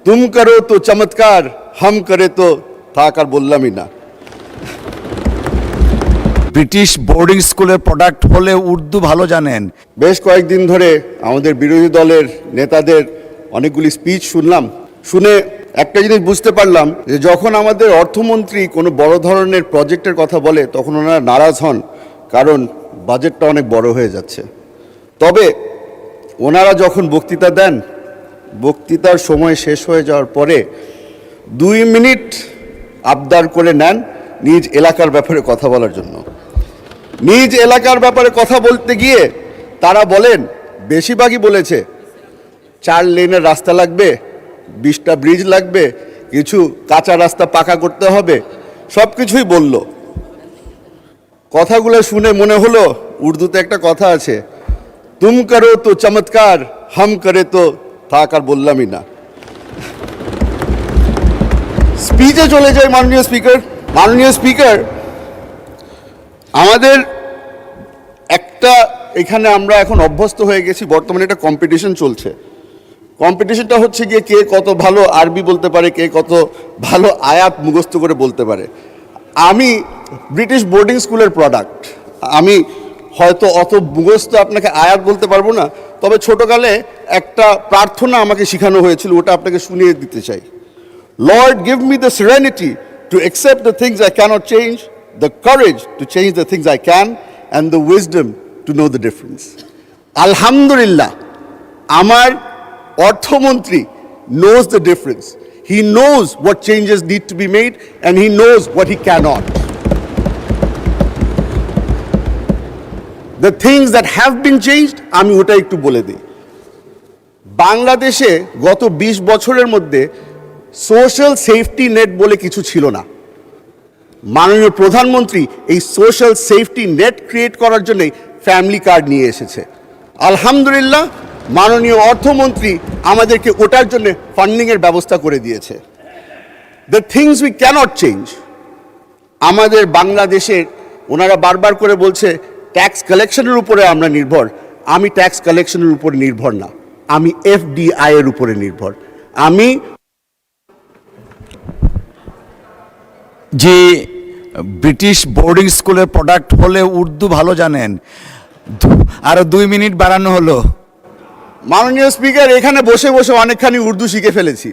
तुम करो तो चमत्कार हम करे तो থাক আর বললামই না। ব্রিটিশ বোর্ডিং স্কুলের প্রোডাক্ট হলে উর্দু ভালো জানেন। বেশ কয়েকদিন ধরে আমাদের বিরোধী দলের নেতাদের অনেকগুলি স্পিচ শুনলাম, শুনে একটা জিনিস বুঝতে পারলাম যে যখন আমাদের অর্থমন্ত্রী কোনো বড় ধরনের প্রজেক্টের কথা বলে তখন ওনারা নারাজ হন, কারণ বাজেটটা অনেক বড় হয়ে যাচ্ছে। তবে ওনারা যখন বক্তৃতা দেন, বক্তৃতার সময় শেষ হয়ে যাওয়ার পরে 2 মিনিট আবদার করে নেন নিজ এলাকার ব্যাপারে কথা বলার জন্য। নিজ এলাকার ব্যাপারে কথা বলতে গিয়ে তারা বলেন, বেশিরভাগই বলেছে 4 লেনের রাস্তা লাগবে, 20টা ব্রিজ লাগবে, কিছু কাঁচা রাস্তা পাকা করতে হবে, সব কিছুই বলল। কথাগুলো শুনে মনে হলো উর্দুতে একটা কথা আছে, তুম করো তো চমৎকার হাম করে তো থাক আর বললামই না। স্পিচে চলে যায় মাননীয় স্পিকার। মাননীয় স্পিকার, আমাদের একটা এখানে আমরা এখন অভ্যস্ত হয়ে গেছি, বর্তমানে একটা কম্পিটিশন চলছে। কম্পিটিশনটা হচ্ছে গিয়ে কে কত ভালো আরবি বলতে পারে, কে কত ভালো আয়াত মুখস্থ করে বলতে পারে। আমি ব্রিটিশ বোর্ডিং স্কুলের প্রোডাক্ট, আমি হয়তো অত মুখস্থ আপনাকে আয়াত বলতে পারবো না, তবে ছোটকালে একটা প্রার্থনা আমাকে শেখানো হয়েছিল, ওটা আপনাকে শুনিয়ে দিতে চাই। Lord, give me the serenity to accept the things I cannot change, the courage to change the things I can, and the wisdom to know the difference. Alhamdulillah, আমার অর্থমন্ত্রী knows the difference. He knows what changes need to be made and he knows what he cannot. The things that have been changed, আমি ওটা একটু বলে দিই। বাংলাদেশে গত 20 বছরের মধ্যে সোশ্যাল সেফটি নেট বলে কিছু ছিল না। মাননীয় প্রধানমন্ত্রী এই সোশ্যাল সেফটি নেট ক্রিয়েট করার জন্যই ফ্যামিলি কার্ড নিয়ে এসেছে। আলহামদুলিল্লাহ, মাননীয় অর্থমন্ত্রী আমাদেরকে ওটার জন্য ফান্ডিংয়ের ব্যবস্থা করে দিয়েছে। The things we cannot change, আমাদের বাংলাদেশের ওনারা বারবার করে বলছে ট্যাক্স কালেকশনের উপরে আমরা নির্ভর। আমি ট্যাক্স কালেকশনের উপর নির্ভর না, আমি এফডিআই এর উপরে নির্ভর। আমি যে ব্রিটিশ বোর্ডিং স্কুলের প্রোডাক্ট হলে উর্দু ভালো জানেন, আরো 2 মিনিট বাড়ানো হলো। মাননীয় স্পিকার, এখানে বসে বসে অনেকখানি উর্দু শিখে ফেলেছি।